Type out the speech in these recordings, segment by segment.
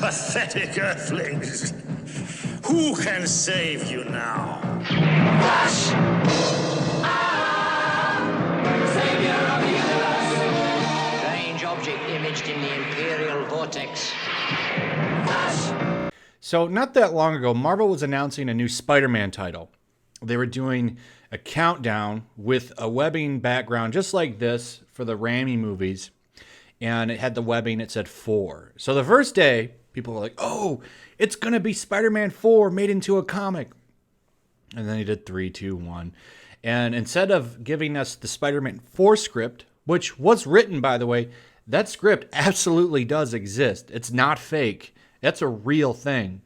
Pathetic earthlings. Who can save you now? Flash! Savior of the universe! Strange object imaged in the Imperial Vortex. Flash! So not that long ago, Marvel was announcing a new Spider-Man title. They were doing a countdown with a webbing background just like this for the Raimi movies. And it had the webbing, it said 4. So the first day, people were like, oh, it's going to be Spider-Man 4 made into a comic. And then he did 3, 2, 1. And instead of giving us the Spider-Man 4 script, which was written, by the way, that script absolutely does exist. It's not fake. That's a real thing.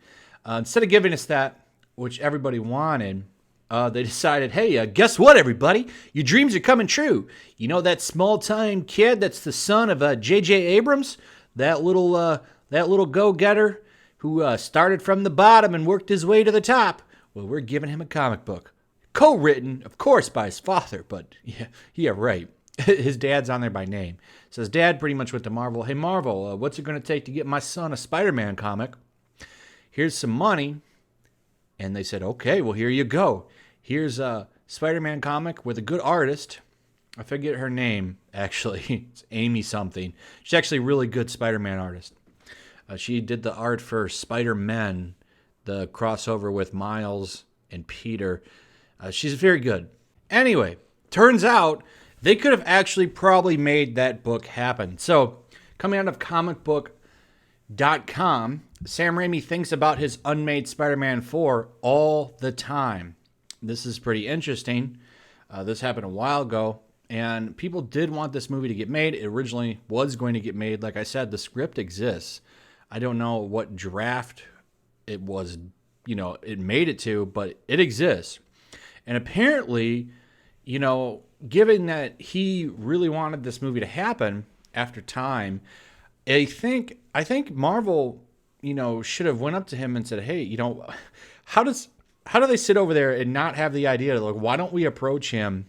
Instead of giving us that, which everybody wanted, they decided, hey, guess what, everybody? Your dreams are coming true. You know that small-time kid that's the son of J.J. Abrams? That little go-getter who started from the bottom and worked his way to the top? Well, we're giving him a comic book. Co-written, of course, by his father, but yeah, right. His dad's on there by name. So his dad pretty much went to Marvel. Hey, Marvel, what's it going to take to get my son a Spider-Man comic? Here's some money. And they said, okay, well, here you go. Here's a Spider-Man comic with a good artist. I forget her name, actually. It's Amy something. She's actually a really good Spider-Man artist. She did the art for Spider-Man, the crossover with Miles and Peter. She's very good. Anyway, turns out they could have actually probably made that book happen. So, coming out of comicbook.com, Sam Raimi thinks about his unmade Spider-Man 4 all the time. This is pretty interesting. This happened a while ago, and people did want this movie to get made. It originally was going to get made. Like I said, the script exists. I don't know what draft it was, it made it to, but it exists. And apparently, given that he really wanted this movie to happen after time, I think Marvel, should have went up to him and said, hey, how do they sit over there and not have the idea, like, why don't we approach him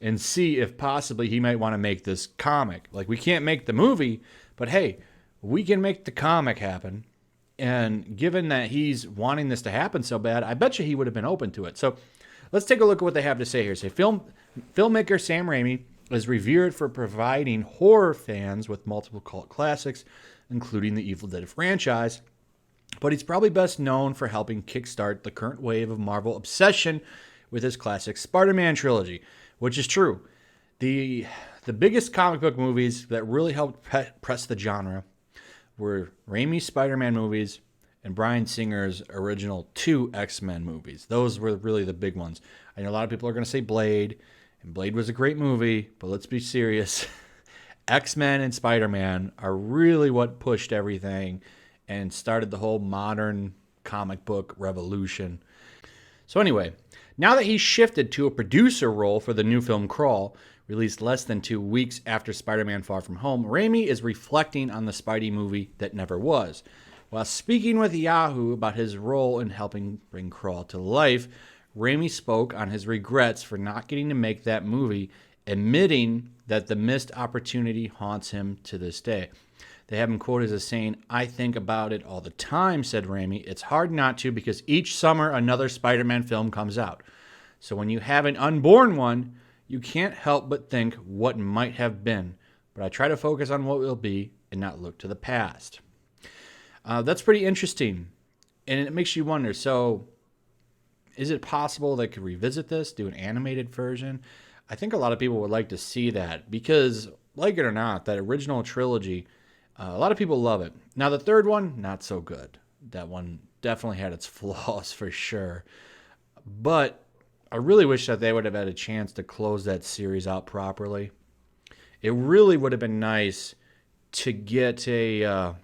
and see if possibly he might want to make this comic? Like, we can't make the movie, but hey, we can make the comic happen. And given that he's wanting this to happen so bad, I bet you he would have been open to it. So let's take a look at what they have to say here. Filmmaker Sam Raimi is revered for providing horror fans with multiple cult classics, including the Evil Dead franchise. But he's probably best known for helping kickstart the current wave of Marvel obsession with his classic Spider-Man trilogy, which is true. The biggest comic book movies that really helped press the genre were Raimi's Spider-Man movies and Bryan Singer's original 2 X-Men movies. Those were really the big ones. I know a lot of people are going to say Blade, and Blade was a great movie, but let's be serious. X-Men and Spider-Man are really what pushed everything and started the whole modern comic book revolution. So anyway, now that he's shifted to a producer role for the new film Crawl, released less than 2 weeks after Spider-Man Far From Home, Raimi is reflecting on the Spidey movie that never was. While speaking with Yahoo about his role in helping bring Crawl to life, Raimi spoke on his regrets for not getting to make that movie, admitting that the missed opportunity haunts him to this day. They have him quoted as saying, "I think about it all the time," said Raimi. "It's hard not to because each summer another Spider-Man film comes out. So when you have an unborn one, you can't help but think what might have been. But I try to focus on what will be and not look to the past." That's pretty interesting. And it makes you wonder, so is it possible they could revisit this, do an animated version? I think a lot of people would like to see that because, like it or not, that original trilogy, a lot of people love it. Now, the third one, not so good. That one definitely had its flaws for sure. But I really wish that they would have had a chance to close that series out properly. It really would have been nice to get a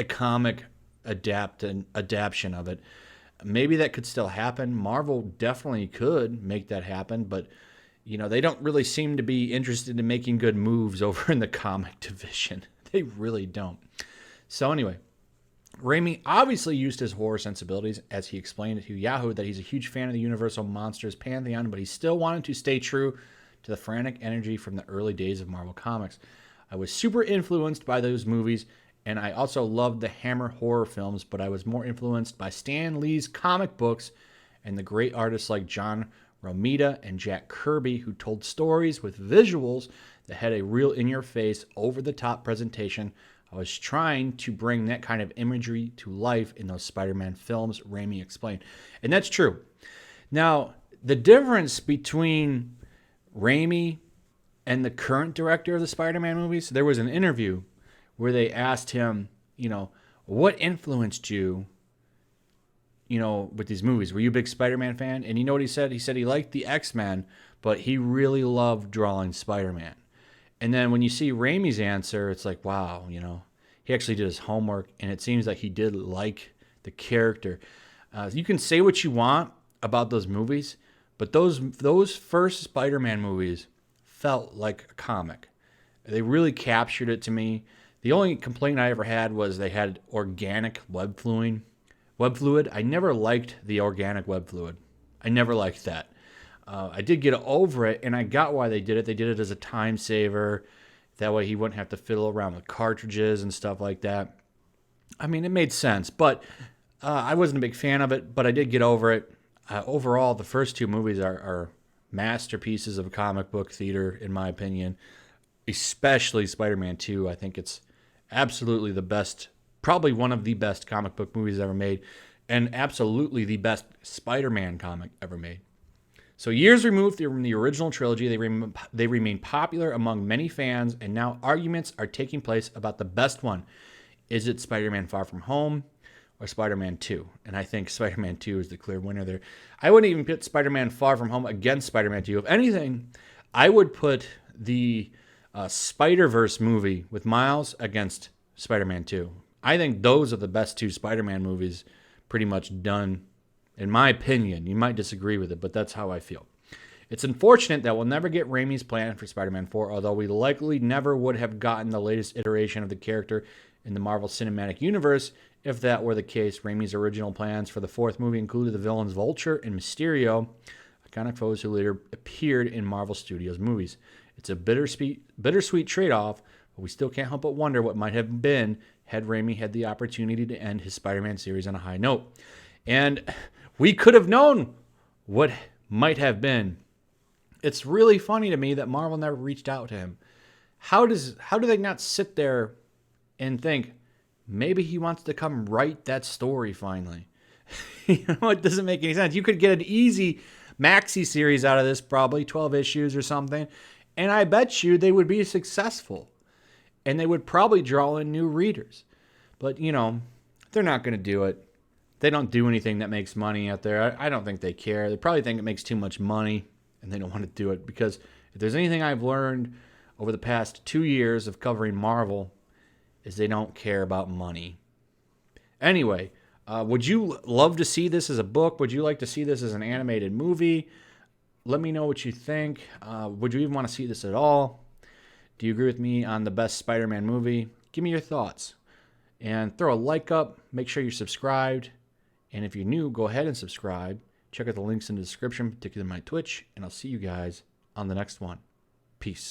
comic adaptation of it. Maybe that could still happen. Marvel definitely could make that happen, but they don't really seem to be interested in making good moves over in the comic division. They really don't. So anyway, Raimi obviously used his horror sensibilities, as he explained to Yahoo that he's a huge fan of the Universal Monsters pantheon, but he still wanted to stay true to the frantic energy from the early days of Marvel Comics. "I was super influenced by those movies And I also loved the Hammer horror films, but I was more influenced by Stan Lee's comic books and the great artists like John Romita and Jack Kirby, who told stories with visuals that had a real in-your-face, over-the-top presentation. I was trying to bring that kind of imagery to life in those Spider-Man films, Raimi explained. And that's true. Now, the difference between Raimi and the current director of the Spider-Man movies, there was an interview where they asked him, what influenced you, with these movies? Were you a big Spider-Man fan? And you know what he said? He said he liked the X-Men, but he really loved drawing Spider-Man. And then when you see Raimi's answer, it's like, wow, he actually did his homework, and it seems like he did like the character. You can say what you want about those movies, but those first Spider-Man movies felt like a comic. They really captured it to me. The only complaint I ever had was they had organic web fluid. I never liked the organic web fluid. I never liked that. I did get over it, and I got why they did it. They did it as a time saver. That way he wouldn't have to fiddle around with cartridges and stuff like that. I mean, it made sense, but I wasn't a big fan of it, but I did get over it. Overall, the first two movies are masterpieces of comic book theater, in my opinion, especially Spider-Man 2. I think it's absolutely the best, probably one of the best comic book movies ever made, and absolutely the best Spider-Man comic ever made. So years removed from the original trilogy, they remain popular among many fans, and now arguments are taking place about the best one. Is it Spider-Man Far From Home or Spider-Man 2? And I think Spider-Man 2 is the clear winner there. I wouldn't even put Spider-Man Far From Home against Spider-Man 2. If anything, I would put the Spider-Verse movie with Miles against Spider-Man 2. I think those are the best two Spider-Man movies pretty much done, in my opinion. You might disagree with it, but that's how I feel. It's unfortunate that we'll never get Raimi's plan for Spider-Man 4, although we likely never would have gotten the latest iteration of the character in the Marvel Cinematic Universe. If that were the case, Raimi's original plans for the fourth movie included the villains Vulture and Mysterio, iconic foes who later appeared in Marvel Studios movies. It's a bittersweet trade-off, but we still can't help but wonder what might have been had Raimi had the opportunity to end his Spider-Man series on a high note. And we could have known what might have been. It's really funny to me that Marvel never reached out to him. How do they not sit there and think, maybe he wants to come write that story finally? It doesn't make any sense. You could get an easy maxi series out of this, probably 12 issues or something, and I bet you they would be successful, and they would probably draw in new readers. But, they're not going to do it. They don't do anything that makes money out there. I don't think they care. They probably think it makes too much money, and they don't want to do it, because if there's anything I've learned over the past 2 years of covering Marvel, is they don't care about money. Anyway, would you love to see this as a book? Would you like to see this as an animated movie? Let me know what you think. Would you even want to see this at all? Do you agree with me on the best Spider-Man movie? Give me your thoughts. And throw a like up. Make sure you're subscribed. And if you're new, go ahead and subscribe. Check out the links in the description, particularly my Twitch. And I'll see you guys on the next one. Peace.